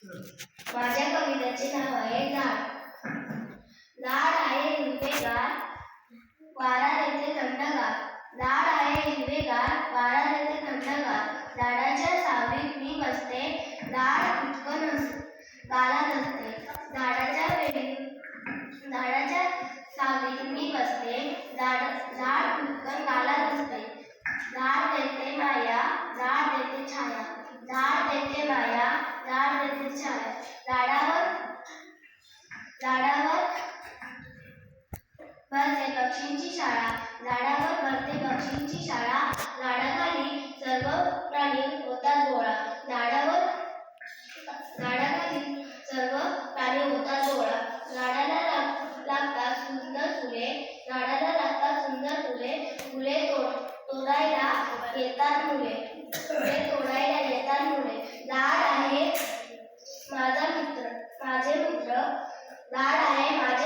माझ्या कवितेचे नाव आहे झाड. झाड आहे हिरवेगार, वारा देते थंडगार. झाड आहे हिरवेगार, वारा देते थंडगार. झाडाच्या सावलीत मी बसते, झाड इतकं गाला नसते. झाडाच्या सावलीत मी बसते, झाड इतकं गाला नसते. झाड देते माया, झाड देते छाया. झाड देते माया, झाड देते छाया. झाडावर भरते पक्षींची शाळा. झाडावर भरते पक्षींची शाळा. झाडाखाली सर्व प्राणी होतात गोळा. झाडाखाली सर्व प्राणी होतात गोळा. झाडाला लागतात सुंदर फुले. झाडाला लागतात सुंदर फुले. फुले तोडायला येतात मुले. फुले तोडायला येतात मुले. झाड आहे माझे मित्र. झाड आहे माझे